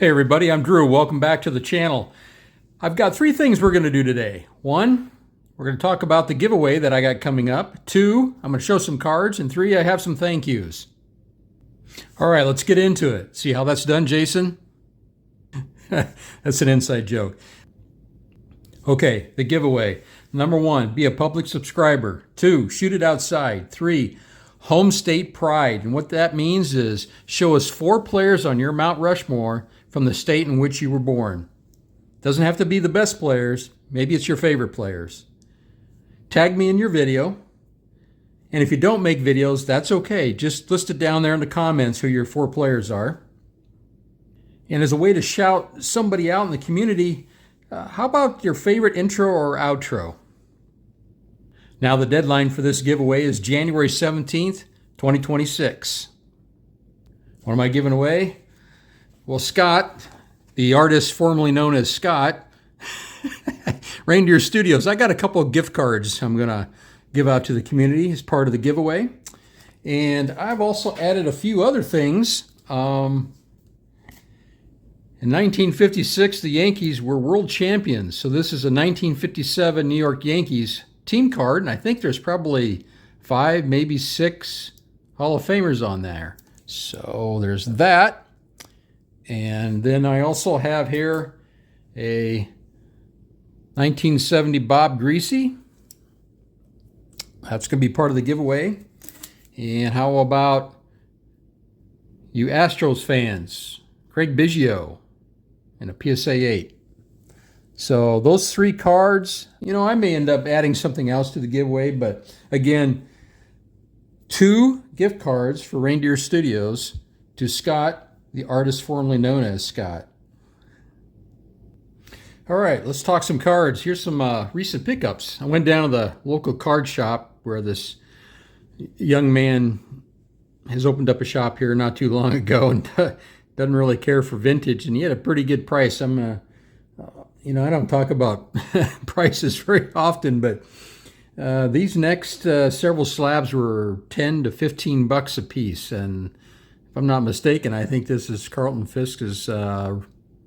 Hey everybody, I'm Drew. Welcome back to the channel. I've got three things we're going to do today. One, we're going to talk about the giveaway that I got coming up. Two, I'm going to show some cards. And three, I have some thank yous. All right, let's get into it. See how that's done, Jason? That's an inside joke. Okay, the giveaway. Number one, be a public subscriber. Two, shoot it outside. Three, home state pride. And what that means is show us 4 players on your Mount Rushmore from the state in which you were born. Doesn't have to be the best players. Maybe it's your favorite players. Tag me in your video. And if you don't make videos, that's okay. Just list it down there in the comments who your 4 players are. And as a way to shout somebody out in the community, how about your favorite intro or outro? Now the deadline for this giveaway is January 17th, 2026. What am I giving away? Well, Scott, the artist formerly known as Scott, Reindeer Studios, I got a couple of gift cards I'm going to give out to the community as part of the giveaway. And I've also added a few other things. In 1956, the Yankees were world champions. So this is a 1957 New York Yankees team card. And I think there's probably 5, maybe 6 Hall of Famers on there. So there's that. And then I also have here a 1970 Bob Greasy. That's going to be part of the giveaway. And how about you Astros fans? Craig Biggio and a PSA 8. So those 3 cards, I may end up adding something else to the giveaway. But again, 2 gift cards for Reindeer Studios to Scott, the artist formerly known as Scott. All right, let's talk some cards. Here's some recent pickups. I went down to the local card shop where this young man has opened up a shop here not too long ago and doesn't really care for vintage, and he had a pretty good price. I don't talk about prices very often, but these next several slabs were 10 to 15 bucks a piece, and if I'm not mistaken, I think this is Carlton Fisk's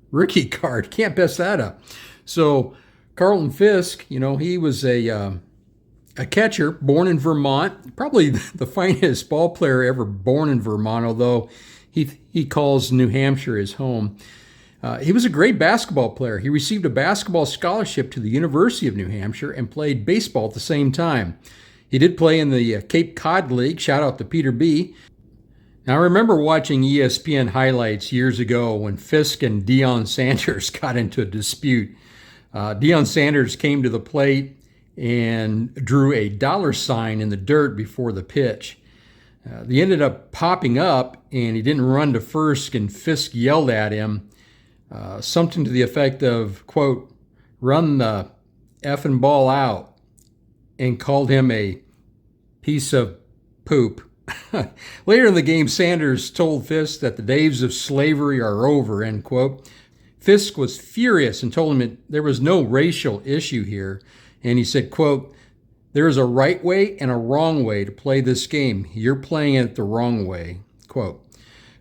rookie card. Can't pass that up. So Carlton Fisk, he was a catcher born in Vermont, probably the finest ball player ever born in Vermont, although he calls New Hampshire his home. He was a great basketball player. He received a basketball scholarship to the University of New Hampshire and played baseball at the same time. He did play in the Cape Cod League. Shout out to Peter B. Now, I remember watching ESPN highlights years ago when Fisk and Deion Sanders got into a dispute. Deion Sanders came to the plate and drew a $sign in the dirt before the pitch. They ended up popping up, and he didn't run to first, and Fisk yelled at him something to the effect of, quote, "Run the effing ball out," and called him a piece of poop. Later in the game, Sanders told Fisk that the days of slavery are over, end quote. Fisk was furious and told him there was no racial issue here. And he said, quote, "There is a right way and a wrong way to play this game. You're playing it the wrong way," quote.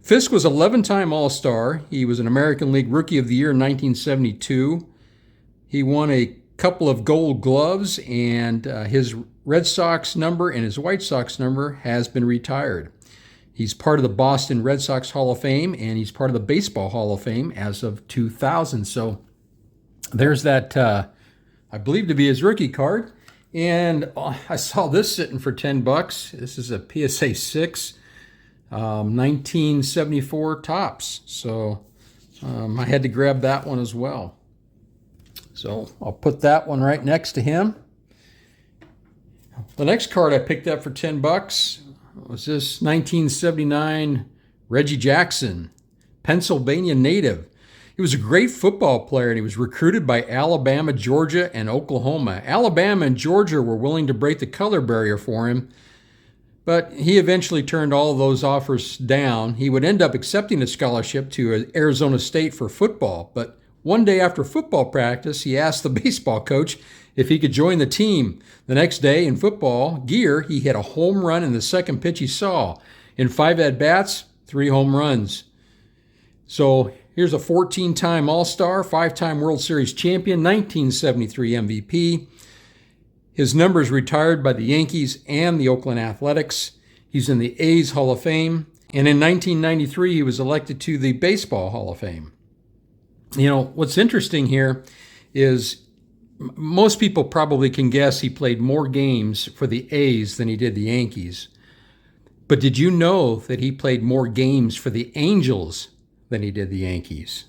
Fisk was 11-time All-Star. He was an American League Rookie of the Year in 1972. He won a couple of Gold Gloves, and his Red Sox number and his White Sox number has been retired. He's part of the Boston Red Sox Hall of Fame, and he's part of the Baseball Hall of Fame as of 2000. So there's that, I believe to be his rookie card. And I saw this sitting for 10 bucks. This is a PSA 6, 1974 Topps. So I had to grab that one as well. So I'll put that one right next to him. The next card I picked up for 10 bucks was this 1979 Reggie Jackson, Pennsylvania native. He was a great football player, and he was recruited by Alabama, Georgia, and Oklahoma. Alabama and Georgia were willing to break the color barrier for him, but he eventually turned all of those offers down. He would end up accepting a scholarship to Arizona State for football, but one day after football practice, he asked the baseball coach if he could join the team. The next day in football gear, he hit a home run in the second pitch he saw. In 5 at-bats, 3 home runs. So Here's a 14-time All-Star, 5-time World Series champion, 1973 MVP. His number is retired by the Yankees and the Oakland Athletics. He's in the A's Hall of Fame. And in 1993, he was elected to the Baseball Hall of Fame. You know, what's interesting here is most people probably can guess he played more games for the A's than he did the Yankees. But did you know that he played more games for the Angels than he did the Yankees?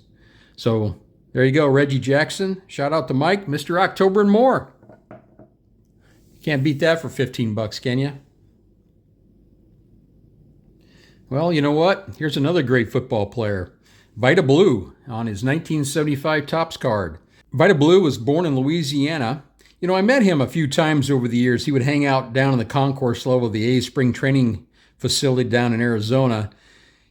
So there you go, Reggie Jackson. Shout out to Mike, Mr. October and more. Can't beat that for 15 bucks, can you? Well, you know what? Here's another great football player, Vida Blue, on his 1975 Topps card. Vida Blue was born in Louisiana. You know, I met him a few times over the years. He would hang out down in the concourse level of the A's spring training facility down in Arizona.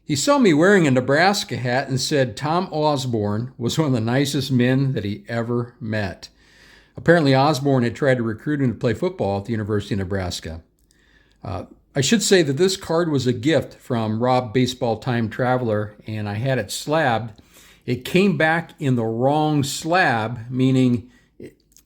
He saw me wearing a Nebraska hat and said Tom Osborne was one of the nicest men that he ever met. Apparently, Osborne had tried to recruit him to play football at the University of Nebraska. I should say that this card was a gift from Rob Baseball Time Traveler, and I had it slabbed. It came back in the wrong slab, meaning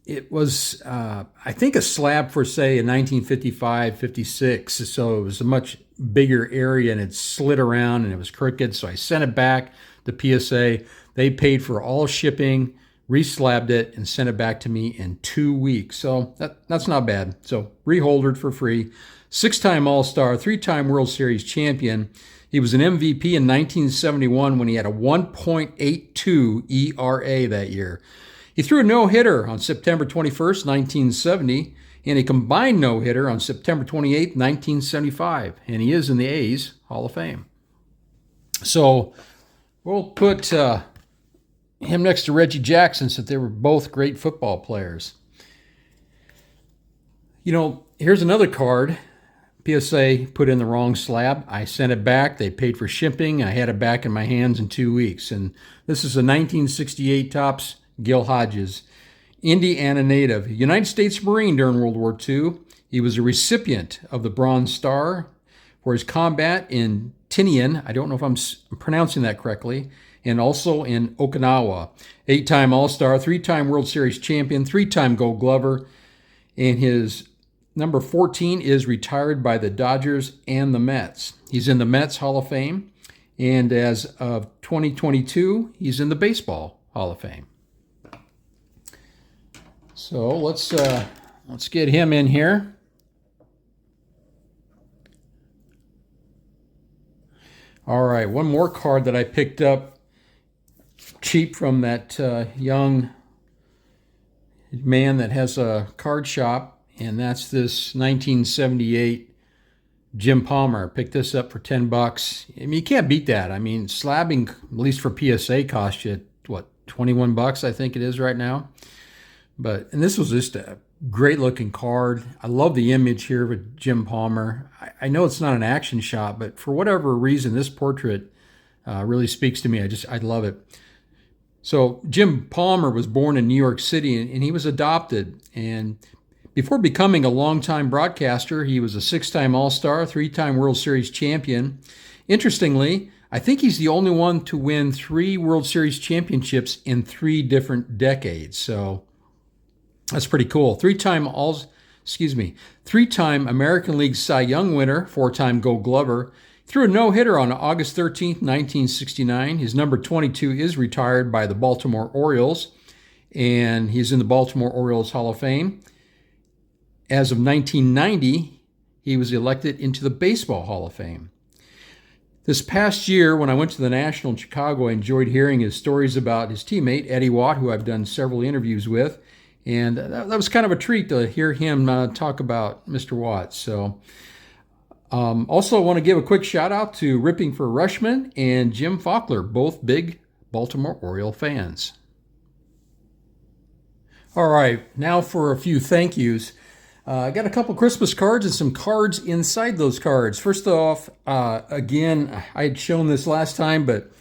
it was, I think, a slab for, say, a 1955, 56. So it was a much bigger area, and it slid around, and it was crooked. So I sent it back to PSA. They paid for all shipping, reslabbed it, and sent it back to me in 2 weeks. So that's not bad. So reholdered for free. 6-time All-Star, 3-time World Series champion. He was an MVP in 1971 when he had a 1.82 ERA that year. He threw a no-hitter on September 21st, 1970, and a combined no-hitter on September 28th, 1975. And he is in the A's Hall of Fame. So we'll put him next to Reggie Jackson since they were both great football players. You know, here's another card. PSA put in the wrong slab. I sent it back. They paid for shipping. I had it back in my hands in 2 weeks. And this is a 1968 Topps Gil Hodges, Indiana native, United States Marine during World War II. He was a recipient of the Bronze Star for his combat in Tinian. I don't know if I'm pronouncing that correctly. And also in Okinawa. 8-time All-Star, 3-time World Series champion, 3-time Gold Glover. And his number 14 is retired by the Dodgers and the Mets. He's in the Mets Hall of Fame, and as of 2022, he's in the Baseball Hall of Fame. So let's get him in here. All right, one more card that I picked up cheap from that young man that has a card shop. And that's this 1978 Jim Palmer. Picked this up for 10 bucks. I mean, you can't beat that. I mean, slabbing, at least for PSA, cost you, what, 21 bucks, I think it is right now. And this was just a great looking card. I love the image here with Jim Palmer. I know it's not an action shot, but for whatever reason, this portrait really speaks to me. I love it. So Jim Palmer was born in New York City, and he was adopted. And before becoming a longtime broadcaster, he was a 6-time All-Star, 3-time World Series champion. Interestingly, I think he's the only one to win 3 World Series championships in 3 different decades. So that's pretty cool. 3-time American League Cy Young winner, 4-time Gold Glover. Threw a no-hitter on August 13th, 1969. His number 22 is retired by the Baltimore Orioles, and he's in the Baltimore Orioles Hall of Fame. As of 1990, he was elected into the Baseball Hall of Fame. This past year, when I went to the National in Chicago, I enjoyed hearing his stories about his teammate, Eddie Watt, who I've done several interviews with. And that was kind of a treat to hear him talk about Mr. Watt. So, also want to give a quick shout out to Ripping for Rushman and Jim Faulkner, both big Baltimore Oriole fans. All right, now for a few thank yous. I got a couple Christmas cards and some cards inside those cards. First off, again, I had shown this last time, but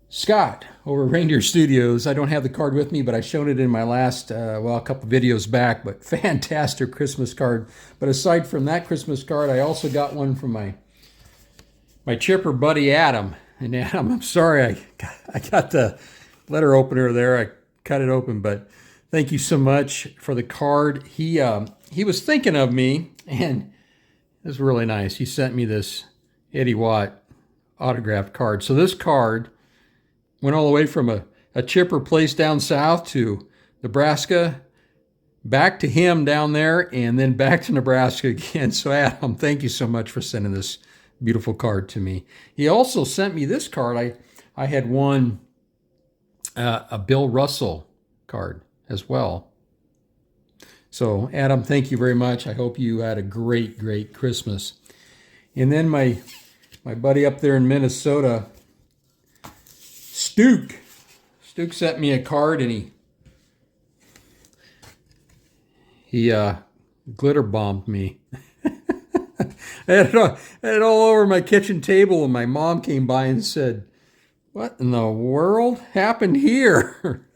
Scott over at Reindeer Studios, I don't have the card with me, but I showed it in my last, a couple videos back, but fantastic Christmas card. But aside from that Christmas card, I also got one from my chipper buddy Adam. And Adam, I'm sorry I got the letter opener there. I cut it open, but thank you so much for the card. He was thinking of me, and it was really nice. He sent me this Eddie Watt autographed card. So this card went all the way from a chipper place down south to Nebraska, back to him down there, and then back to Nebraska again. So Adam, thank you so much for sending this beautiful card to me. He also sent me this card. I had won a Bill Russell card as well. So Adam, thank you very much. I hope you had a great, great Christmas. And then my buddy up there in Minnesota, Stuke sent me a card, and he glitter bombed me. I had it all over my kitchen table, and my mom came by and said, "What in the world happened here?"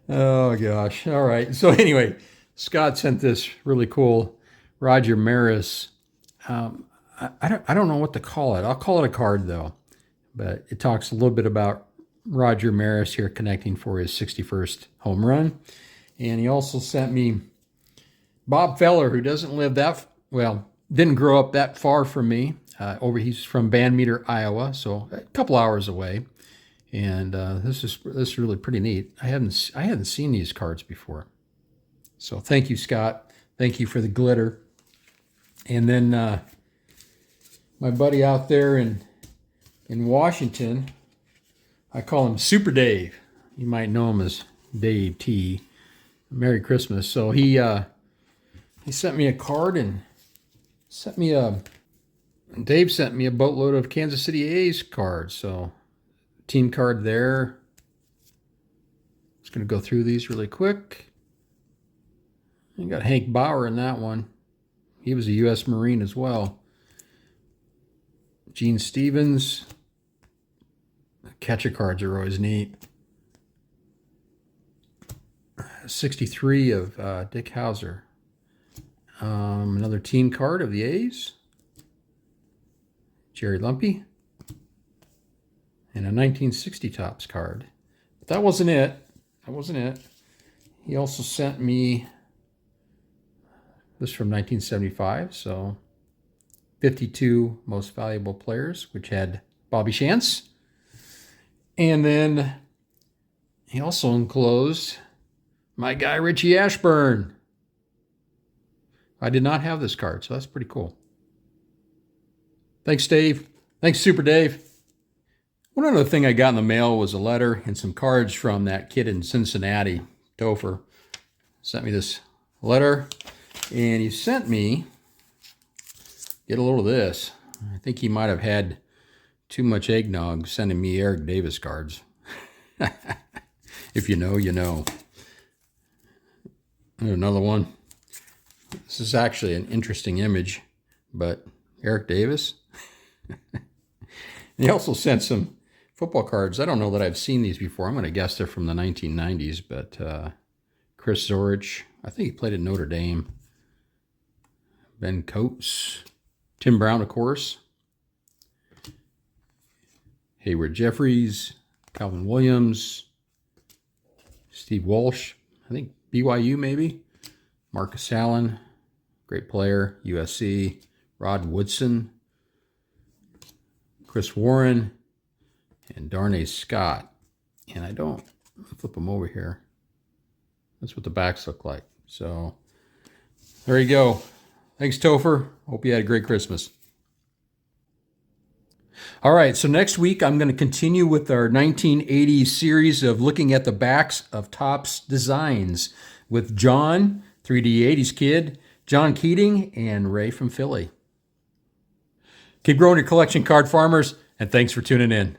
Oh gosh. All right. So anyway, Scott sent this really cool Roger Maris. I don't know what to call it. I'll call it a card though. But it talks a little bit about Roger Maris here connecting for his 61st home run. And he also sent me Bob Feller, who doesn't live didn't grow up that far from me. He's from Van Meter, Iowa, so a couple hours away. And this is really pretty neat. I hadn't seen these cards before. So thank you, Scott. Thank you for the glitter. And then my buddy out there in Washington, I call him Super Dave. You might know him as Dave T. Merry Christmas. So he sent me a card and Dave sent me a boatload of Kansas City A's cards. So team card there. Just going to go through these really quick. You got Hank Bauer in that one. He was a U.S. Marine as well. Gene Stevens. Catcher cards are always neat. 63 of Dick Hauser. Another team card of the A's. Jerry Lumpy. And a 1960 Topps card. But that wasn't it. He also sent me this from 1975. So 52 most valuable players, which had Bobby Shantz. And then he also enclosed my guy, Richie Ashburn. I did not have this card, so that's pretty cool. Thanks, Dave. Thanks, Super Dave. One other thing I got in the mail was a letter and some cards from that kid in Cincinnati, Topher. Sent me this letter, and he sent me, get a load of this. I think he might have had too much eggnog sending me Eric Davis cards. If you know, you know. Another one. This is actually an interesting image, but Eric Davis. He also sent some football cards. I don't know that I've seen these before. I'm going to guess they're from the 1990s, but Chris Zorich, I think he played at Notre Dame. Ben Coates. Tim Brown, of course. Hayward Jeffries. Calvin Williams. Steve Walsh. I think BYU maybe. Marcus Allen. Great player. USC. Rod Woodson. Chris Warren. And Darnay Scott. And I'll flip them over here. That's what the backs look like. So there you go. Thanks, Topher. Hope you had a great Christmas. All right, so next week I'm going to continue with our 1980s series of looking at the backs of Topps designs with John, 3D 80s Kid, John Keating, and Ray from Philly. Keep growing your collection, card farmers, and thanks for tuning in.